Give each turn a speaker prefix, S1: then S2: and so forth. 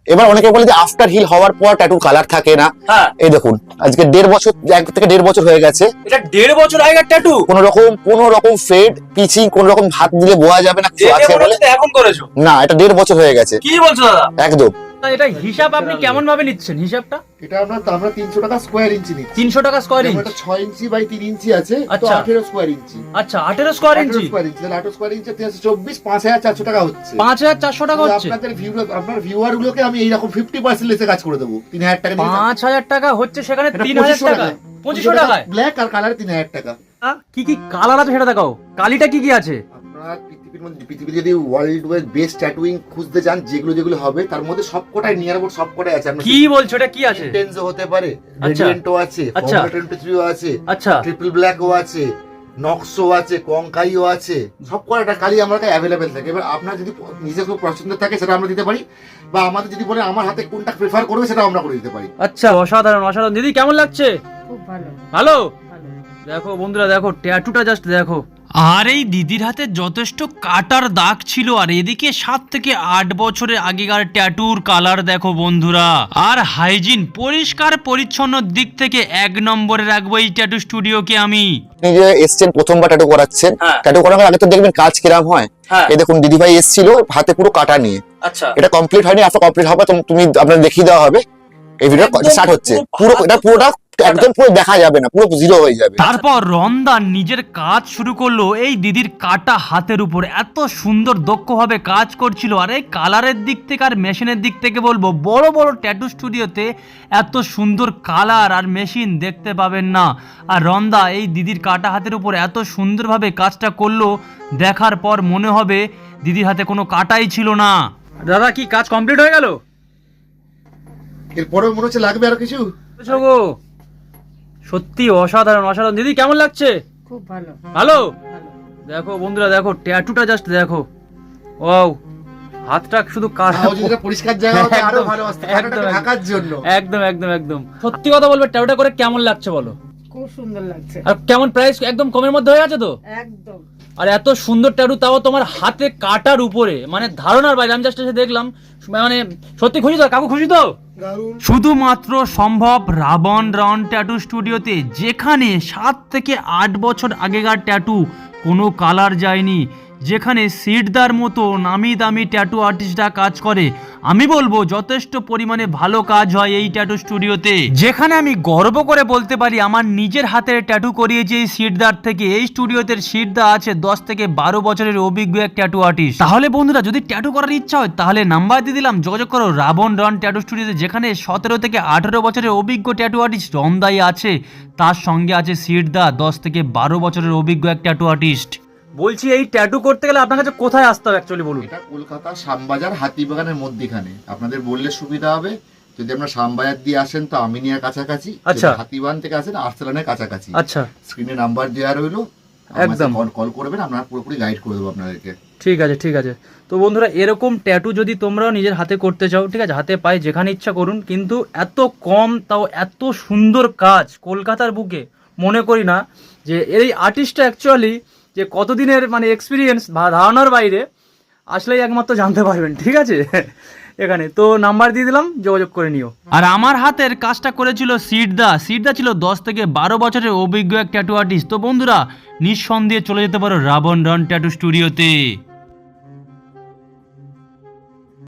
S1: এবার অনেকে বলে যে আফটার হিল হওয়ার পর ট্যাটু কালার থাকে না।
S2: হ্যাঁ,
S1: এই দেখুন আজকে 1.5 হয়ে গেছে।
S2: এটা 1.5 বছর আগের ট্যাটু।
S1: কোনো রকম ফেড পিচিং কোনো রকম হাত দিলে বোঝা যাবে না কিছু আছে বলে।
S2: এখন করেছো
S1: না, এটা 1.5 বছর হয়ে গেছে।
S2: কি বলছো দাদা?
S1: একদম।
S3: এটা হিসাব আপনি কেমন ভাবে নিচ্ছেন হিসাবটা?
S4: এটা আমরা 300 টাকা স্কয়ার ইঞ্চি নিচ্ছি।
S3: 300 টাকা স্কয়ার ইঞ্চি।
S4: এটা 6 ইঞ্চি বাই 3 ইঞ্চি আছে, তো
S3: আচ্ছা।
S4: 18 স্কয়ার ইঞ্চি।
S3: আচ্ছা 18 স্কয়ার ইঞ্চি।
S4: 18 স্কয়ার ইঞ্চি, তাহলে 18 স্কয়ার ইঞ্চি 24 5400 টাকা হচ্ছে।
S3: 5400 টাকা হচ্ছে।
S4: আপনার ভিউয়ার গুলোকে আমি এইরকম 50% লেসে কাজ করে দেবো 3000 টাকা নিয়ে।
S3: 5000 টাকা হচ্ছে সেখানে 3000 টাকা। 2500 টাকায়
S4: ব্ল্যাক আর কালার 3000 টাকা।
S3: কি কি কালার আছে সেটা দেখাও। কালিটা কি কি আছে?
S4: আপনার পৃথিবীতে যদি ওয়ার্ল্ড ওয়াইড বেস্ট ট্যাটুইং খুঁজতে চান, যেগুলো হবে তার মধ্যে সবকটাই নিয়ার অ্যাবাউট সবকটাই আছে।
S3: কি বলছো, এটা কি আছে?
S4: ইন্টেন্সও হতে পারে,
S3: আচ্ছা।
S4: রেডিয়েন্টও আছে,
S3: আচ্ছা।
S4: ফর্মুলা 23ও আছে,
S3: আচ্ছা
S4: ট্রিপল ব্ল্যাকও আছে, নক্সও আছে, কংকাইও আছে, সবকটা কালি আমার কাছে অ্যাভেলেবেল থাকে। এবার আপনার যদি নিজের খুব পছন্দ থাকে সেটা আমরা দিতে পারি, বা আমাদের যদি বলে আমার হাতে কোনটা প্রেফার করবে সেটা আমরা করে দিতে পারি।
S3: আচ্ছা, অসাধারণ অসাধারণ। দিদি কেমন লাগছে?
S5: খুব ভালো।
S3: ভালো। দেখো বন্ধুরা, দেখো ট্যাটুটা জাস্ট দেখো। আর এই দিদির হাতে যথেষ্ট কাটার দাগ ছিল, আর এদিকে 7 থেকে 8 বছরের আগেকার ট্যাটুর কালার দেখো বন্ধুরা। আর হাইজিন পরিষ্কার পরিচ্ছন্ন দিক থেকে 1 নম্বরে রাখবো এই ট্যাটু স্টুডিওকে আমি।
S1: আপনি যে এসছেন প্রথমবার ট্যাটু করাচ্ছেন,
S2: হ্যাঁ।
S1: ট্যাটু করানোর আগে তো দেখবেন কাজ কিরম হয়।
S2: হ্যাঁ,
S1: এই দেখুন দিদি ভাই এসেছিল হাতে পুরো কাটা নিয়ে।
S2: আচ্ছা।
S1: এটা কমপ্লিট হয়নি, আফটার কমপ্লিট হবে তুমি আপনার দেখিয়ে দেওয়া হবে। এই ভিডিও
S2: একদম
S1: স্টার্ট হচ্ছে,
S2: পুরো
S1: এটা পুরোটা একদম পুরো দেখা যাবে না, পুরো জিরো হয়ে যাবে।
S3: তারপর রন্দা নিজের কাজ শুরু করলো এই দিদির কাটা হাতের উপর। এত সুন্দর দক্ষভাবে কাজ করছিল। আর এই কালারের দিক থেকে আর মেশিনের দিক থেকে বলবো, বড় বড় ট্যাটু স্টুডিওতে এত সুন্দর কালার আর মেশিন দেখতে পাবেন না। আর রন্দা এই দিদির কাটা হাতের উপর এত সুন্দরভাবে কাজটা করলো, দেখার পর মনে হবে দিদির হাতে কোনো কাটাই ছিল না। দাদা কি কাজ কমপ্লিট হয়ে গেল?
S4: এরপরেও মনে হচ্ছে লাগবে আরো কিছু।
S3: গো সত্যি অসাধারণ অসাধারণ। দিদি কেমন লাগছে?
S5: খুব ভালো।
S3: ভালো।
S5: ভালো।
S3: দেখো বন্ধুরা, দেখো ট্যাটুটা জাস্ট দেখো। ওয়াও, হাতটা শুধু
S4: তাও যদি এটা পরিষ্কার জায়গা হতো আরো
S3: একদম,
S4: ভালো আসতো,
S3: একদম,
S4: কাটাটাকে ঢাকার জন্য।
S3: একদম একদম একদম। সত্যি কথা বলবে, ট্যাটুটা করে কেমন লাগছে বলো?
S5: খুব সুন্দর লাগছে।
S3: আর কেমন প্রাইস? একদম কমের মধ্যে হয়ে আছে তো?
S5: একদম।
S3: আর এত সুন্দর ট্যাটু, তাও তোমার হাতে কাটার উপরে, মানে ধারণার বাইরে। আমি জাস্ট এসে দেখলাম, মানে সত্যি খুশি তো? কাকু খুশি তো? শুধুমাত্র সম্ভব রাবণ রন ট্যাটু স্টুডিওতে, যেখানে 7 থেকে 8 বছর আগেকার ট্যাটু কোনো কালার যায়নি, যেখানে সিটদার মতো নামি দামি ট্যাটু আর্টিস্টরা কাজ করে। আমি বলবো যথেষ্ট পরিমাণে ভালো কাজ হয় এই ট্যাটু স্টুডিওতে, যেখানে আমি গর্ব করে বলতে পারি আমার নিজের হাতের ট্যাটু করিয়েছি এই সিটদার থেকে। এই স্টুডিওতে সিটদা আছে 10 থেকে 12 বছরের অভিজ্ঞ এক ট্যাটু আর্টিস্ট। তাহলে বন্ধুরা, যদি ট্যাটু করার ইচ্ছা হয় তাহলে নাম্বার দিয়ে দিলাম, যোগাযোগ করো রাবণ রন ট্যাটু স্টুডিওতে, যেখানে 17 থেকে 18 বছরের অভিজ্ঞ ট্যাটু আর্টিস্ট রন্দাই আছে, তার সঙ্গে আছে সিটদা 10 থেকে 12 বছরের অভিজ্ঞ এক ট্যাটু আর্টিস্ট। বলছি এই ট্যাটু করতে গেলে আপনার কাছে কোথায় আসতে হবে অ্যাকচুয়ালি বলুন?
S4: এটা কলকাতা শ্যামবাজার হাতিবাগানের মধ্যখানে। আপনাদের বললে সুবিধা হবে, যদি আপনারা শ্যামবাজার দিয়ে আসেন তো আমিনিয়ার কাছাকাছি,
S3: আচ্ছা।
S4: যদি হাতিবাগান থেকে আসেন আর্সেলানের কাছাকাছি।
S3: আচ্ছা,
S4: স্ক্রিনে নাম্বার দেওয়া রইলো,
S3: একদম।
S4: কল করবেন, আমরা পুরোপুরি গাইড করে দেবো আপনাদেরকে।
S3: ঠিক আছে ঠিক আছে। তো বন্ধুরা, এরকম ট্যাটু যদি তোমরাও নিজের হাতে করতে চাও, ঠিক আছে, হাতে পায়ে যেখানে ইচ্ছা করুন, কিন্তু এত কম তাও এত সুন্দর কাজ কলকাতার বুকে মনে করি না যে এই আর্টিস্টটা অ্যাকচুয়ালি যে কতদিনের মানে এক্সপিরিয়েন্স বা ধারণার বাইরে, আসলেই একমাত্র জানতে পারবেন, ঠিক আছে। এখানে তো নাম্বার দিয়ে দিলাম, যোগাযোগ করে নিও। আর আমার হাতের কাজটা করেছিল সিটদা ছিল 10 থেকে 12 বছরের অভিজ্ঞ এক ট্যাটু আর্টিস্ট। তো বন্ধুরা, নিঃসন্দেহে চলে যেতে পারো রাবণ রন ট্যাটু স্টুডিওতে।